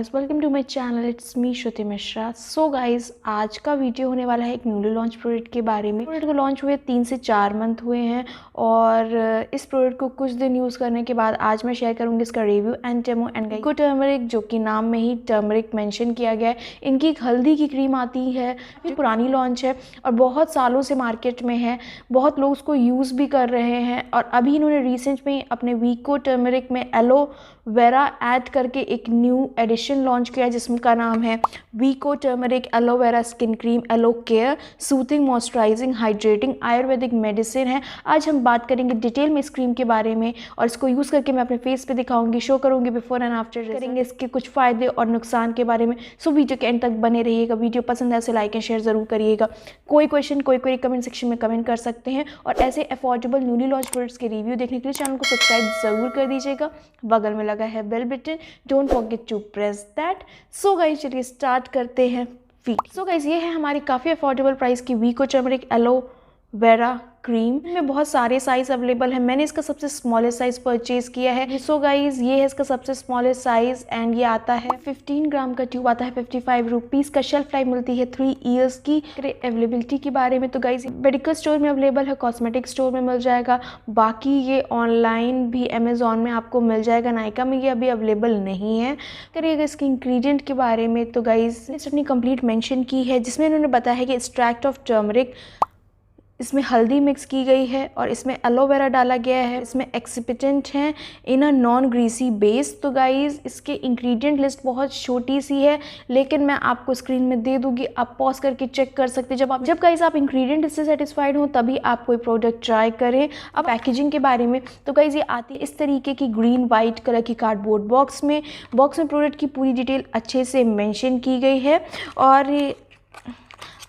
Guys, welcome to my channel. It's me Shruti Mishra. So guys, आज का video होने वाला है एक न्यूली लॉन्च प्रोडक्ट के बारे में। प्रोडक्ट को लॉन्च हुए 3 से 4 मंथ हुए हैं और इस प्रोडक्ट को कुछ दिन यूज़ करने के बाद आज मैं शेयर करूंगी इसका review and demo. And Vicco turmeric, जो कि नाम में ही टर्मरिक मेंशन किया गया है, इनकी एक हल्दी की क्रीम आती है जो पुरानी लॉन्च है और बहुत सालों से मार्केट में है। बहुत लोग उसको यूज़ भी कर रहे हैं और अभी इन्होंने रिसेंट में अपने विको टर्मरिक में एलोवेरा ऐड करके एक न्यू एडिशन लॉन्च किया जिसका नाम है Vicco turmeric aloe vera skin cream aloe care soothing moisturising hydrating ayurvedic medicine है। आज हम बात करेंगे डिटेल में इस क्रीम के बारे में और इसको यूज़ करके मैं अपने फेस पे दिखाऊंगी, शो करूंगी बिफोर एंड आफ्टर, करेंगे इसके कुछ फ़ायदे और नुकसान के बारे में। सो वीडियो के एंड तक बने रहिएगा। वीडियो पसंद है ऐसे लाइक एंड शेयर ज़रूर करिएगा। कोई क्वेश्चन कोई कमेंट सेक्शन में कमेंट कर सकते हैं और ऐसे अफोर्डेबल न्यूली लॉन्च प्रोडक्ट्स के रिव्यू देखने के लिए चैनल को सब्सक्राइब ज़रूर कर दीजिएगा। बगल में लगा है bell button, don't forget to press that. So guys, चलिए स्टार्ट करते हैं वीडियो। सो गाइस, ये है हमारी काफ़ी अफोर्डेबल प्राइस की विको टर्मरिक एलोवेरा क्रीम में बहुत सारे साइज अवेलेबल है। मैंने इसका सबसे स्मॉलेस्ट साइज परचेज किया है। सो गाइज, ये है इसका सबसे स्मॉलेस्ट साइज एंड ये आता है 15 ग्राम का ट्यूब आता है 55 रुपीज़ का। शेल्फ लाइफ मिलती है 3 ईयर्स की। अवेलेबिलिटी के बारे में तो गाइज मेडिकल स्टोर में अवेलेबल है, कॉस्मेटिक स्टोर में मिल जाएगा। बाकी ये ऑनलाइन भी अमेजोन में आपको मिल जाएगा। नायका में ये अभी अवेलेबल नहीं है। करिएगा इसके इंग्रेडिएंट के बारे में तो गाइज अपनी कंप्लीट मेंशन की है जिसमें इन्होंने बताया है कि एक्सट्रैक्ट ऑफ टर्मरिक, इसमें हल्दी मिक्स की गई है और इसमें एलोवेरा डाला गया है। इसमें एक्सिपिटेंट हैं इन अ नॉन ग्रीसी बेस। तो गाइज इसके इंग्रेडिएंट लिस्ट बहुत छोटी सी है लेकिन मैं आपको स्क्रीन में दे दूंगी, आप पॉज करके चेक कर सकते हैं। जब गाइज आप इंग्रेडिएंट इससे सेटिस्फाइड हो तभी आप कोई प्रोडक्ट ट्राई करें। अब पैकेजिंग के बारे में तो गाइज ये आती है इस तरीके की ग्रीन वाइट कलर की कार्डबोर्ड बॉक्स में प्रोडक्ट की पूरी डिटेल अच्छे से मेंशन की गई है और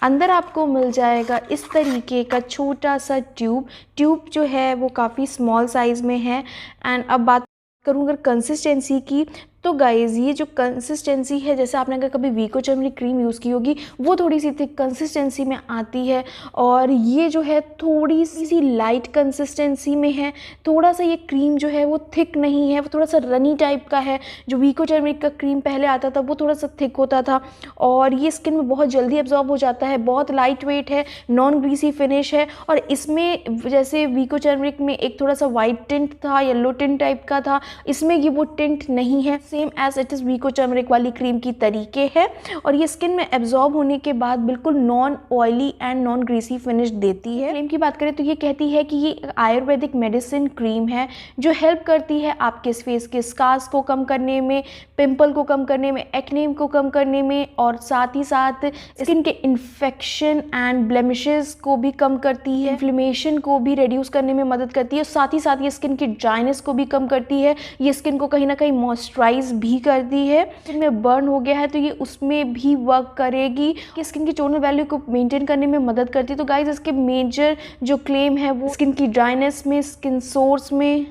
अंदर आपको मिल जाएगा इस तरीके का छोटा सा ट्यूब जो है वो काफ़ी स्मॉल साइज़ में है। एंड अब बात करूँ अगर कंसिस्टेंसी की तो गाइज़ ये जो कंसिस्टेंसी है, जैसे आपने अगर कभी विको टर्मरिक क्रीम यूज़ की होगी वो थोड़ी सी थिक कंसिस्टेंसी में आती है और ये जो है थोड़ी सी लाइट कंसिस्टेंसी में है। थोड़ा सा ये क्रीम जो है वो थिक नहीं है, वो थोड़ा सा रनी टाइप का है। जो विको टर्मरिक का क्रीम पहले आता था वो थोड़ा सा थिक होता था और ये स्किन में बहुत जल्दी एब्जॉर्ब हो जाता है। बहुत लाइट वेट है, नॉन ग्रीसी फिनिश है और इसमें जैसे विको टर्मरिक में एक थोड़ा सा वाइट टिंट था, येलो टिंट टाइप का था, इसमें ये वो टिंट नहीं है। Same as it is Vicco turmeric वाली क्रीम की तरीके है और ये स्किन में एब्जॉर्ब होने के बाद बिल्कुल non oily and non greasy finish देती है। क्रीम की बात करें तो ये कहती है कि ये आयुर्वेदिक मेडिसिन क्रीम है जो हेल्प करती है आपके फेस के स्कार्स को कम करने में, पिंपल को कम करने में, एक्ने को कम करने में और साथ ही साथ स्किन के इन्फेक्शन एंड ब्लेमिशेस को भी कम करती है, इन्फ्लेमेशन को भी रिड्यूस करने में मदद करती है। साथ ही साथ ये स्किन की ड्राइनेस को भी कम करती है। ये स्किन को कहीं ना कहीं मॉइस्चराइज भी करती है। स्किन में बर्न हो गया है तो ये उसमें भी वर्क करेगी कि स्किन की टोनल वैल्यू को मेंटेन करने में मदद करती है। तो गाइज इसके मेजर जो क्लेम है वो स्किन की ड्राइनेस में, स्किन सोर्स में,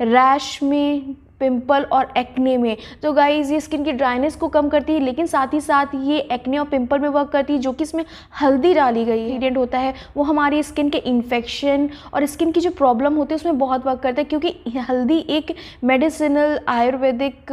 रैश में, पिंपल और एक्ने में। तो गाइज ये स्किन की ड्राइनेस को कम करती है लेकिन साथ ही साथ ये एक्ने और पिंपल में वर्क करती है। जो कि इसमें हल्दी डाली गई इंग्रेडिएंट होता है वो हमारी स्किन के इन्फेक्शन और स्किन की जो प्रॉब्लम होती है उसमें बहुत वर्क करता है क्योंकि हल्दी एक मेडिसिनल आयुर्वेदिक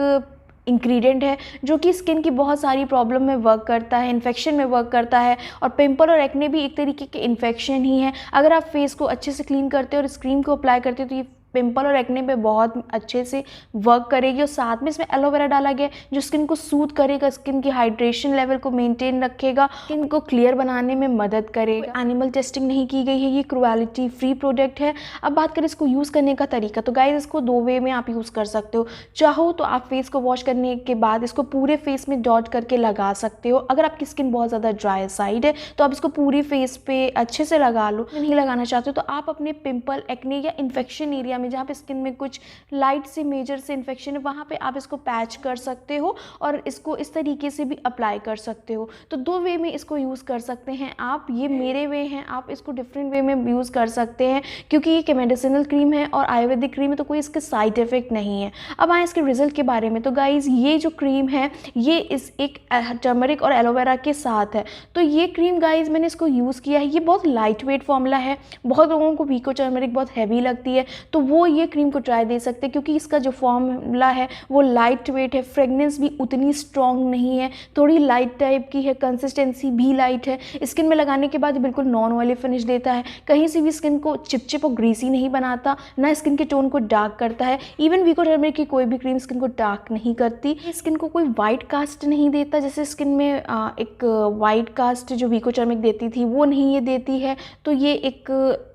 इंग्रेडिएंट है जो कि स्किन की बहुत सारी प्रॉब्लम में वर्क करता है, इन्फेक्शन में वर्क करता है और पिंपल और एक्ने भी एक तरीके के इन्फेक्शन ही है। अगर आप फेस को अच्छे से क्लीन करते हो और इस क्रीम को अप्लाई करते हो तो ये पिंपल और एक्ने पे बहुत अच्छे से वर्क करेगी। और साथ में इसमें एलोवेरा डाला गया है जो स्किन को सूद करेगा, स्किन की हाइड्रेशन लेवल को मेंटेन रखेगा, स्किन को क्लियर बनाने में मदद करेगा। एनिमल टेस्टिंग नहीं की गई है, ये क्रुएलिटी फ्री प्रोडक्ट है। अब बात करें इसको यूज़ करने का तरीका तो गाइज इसको 2 वे में आप यूज़ कर सकते हो। चाहो तो आप फेस को वॉश करने के बाद इसको पूरे फेस में डॉट करके लगा सकते हो। अगर आपकी स्किन बहुत ज़्यादा ड्राई साइड है तो आप इसको पूरी फेस पे अच्छे से लगा लो। नहीं लगाना चाहते हो तो आप अपने पिंपल, एक्ने या इन्फेक्शन एरिया में जहाँ पे स्किन में कुछ लाइट से मेजर से इन्फेक्शन है वहाँ पे आप इसको पैच कर सकते हो और इसको इस तरीके से भी अप्लाई कर सकते हो। तो 2 वे में इसको यूज़ कर सकते हैं आप। ये मेरे वे हैं, आप इसको डिफरेंट वे में यूज़ कर सकते हैं क्योंकि ये मेडिसिनल क्रीम है और आयुर्वेदिक क्रीम है तो कोई इसके साइड इफेक्ट नहीं है। अब आए इसके रिजल्ट के बारे में तो गाइज ये जो क्रीम है ये इस एक टर्मरिक और एलोवेरा के साथ है। तो ये क्रीम गाइज मैंने इसको यूज़ किया है। ये बहुत लाइट वेट फॉर्मूला है। बहुत लोगों को विको टर्मरिक बहुत हैवी लगती है तो वो ये क्रीम को ट्राई दे सकते हैं, क्योंकि इसका जो फॉर्मूला है वो लाइट वेट है, फ्रेगनेंस भी उतनी स्ट्रॉन्ग नहीं है, थोड़ी लाइट टाइप की है, कंसिस्टेंसी भी लाइट है। स्किन में लगाने के बाद बिल्कुल नॉन ऑयली फिनिश देता है, कहीं से भी स्किन को चिपचिप और ग्रीसी नहीं बनाता, ना स्किन के टोन को डार्क करता है। इवन वीको टर्मरिक की कोई भी क्रीम स्किन को डार्क नहीं करती, स्किन को कोई वाइट कास्ट नहीं देता। जैसे स्किन में एक वाइट कास्ट जो वीको टर्मरिक देती थी वो नहीं ये देती है, तो ये एक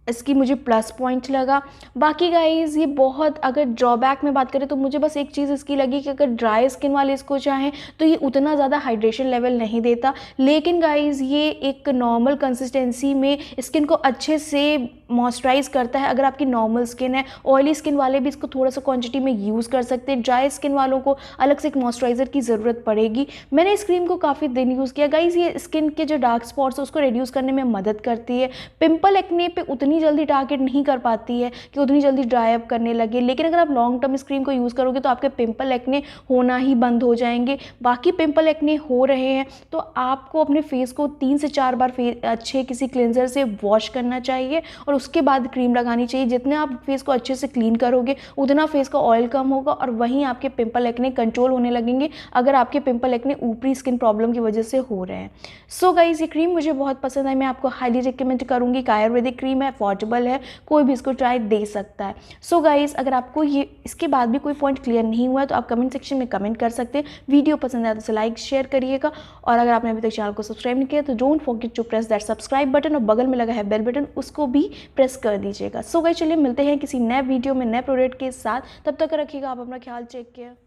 इसकी मुझे प्लस पॉइंट लगा। बाकी गाइज़ ये बहुत, अगर ड्रॉबैक में बात करें तो मुझे बस एक चीज़ इसकी लगी कि अगर ड्राई स्किन वाले इसको चाहें तो ये उतना ज़्यादा हाइड्रेशन लेवल नहीं देता, लेकिन गाइज़ ये एक नॉर्मल कंसिस्टेंसी में स्किन को अच्छे से मॉइस्चराइज करता है। अगर आपकी नॉर्मल स्किन है, ऑयली स्किन वाले भी इसको थोड़ा सा क्वांटिटी में यूज़ कर सकते हैं, ड्राई स्किन वालों को अलग से एक मॉइस्चराइज़र की ज़रूरत पड़ेगी। मैंने इस क्रीम को काफ़ी दिन यूज़ किया गाइज़, ये स्किन के जो डार्क स्पॉट्स है उसको रिड्यूस करने में मदद करती है, पिंपल एक्ने पे उतनी जल्दी टारगेट नहीं कर पाती है कि उतनी जल्दी ड्राई अप करने लगे, लेकिन अगर आप लॉन्ग टर्म इस क्रीम को यूज़ करोगे तो आपके पिंपल एक्ने होना ही बंद हो जाएंगे। बाकी पिंपल एक्ने हो रहे हैं तो आपको अपने फेस को 3 से 4 बार अच्छे किसी क्लेंजर से वॉश करना चाहिए और उसके बाद क्रीम लगानी चाहिए। जितने आप फेस को अच्छे से क्लीन करोगे उतना फेस का ऑयल कम होगा और वहीं आपके पिंपल एक्ने कंट्रोल होने लगेंगे, अगर आपके पिंपल एक्ने ऊपरी स्किन प्रॉब्लम की वजह से हो रहे हैं। सो गाइस ये क्रीम मुझे बहुत पसंद है, मैं आपको हाईली रिकमेंड करूँगी। आयुर्वेदिक क्रीम है, अफोर्डेबल है, कोई भी इसको ट्राई दे सकता है। सो गाइस अगर आपको ये इसके बाद भी कोई पॉइंट क्लियर नहीं हुआ है तो आप कमेंट सेक्शन में कमेंट कर सकते हैं। वीडियो पसंद आया तो इसे लाइक शेयर करिएगा, और अगर आपने अभी तक चैनल को सब्सक्राइब नहीं किया तो don't forget to press that subscribe button, और बगल में लगा है बेल बटन उसको भी प्रेस कर दीजिएगा। सो गाइस चलिए मिलते हैं किसी नए वीडियो में नए प्रोडक्ट के साथ, तब तक रखिएगा आप अपना ख्याल, टेक केयर।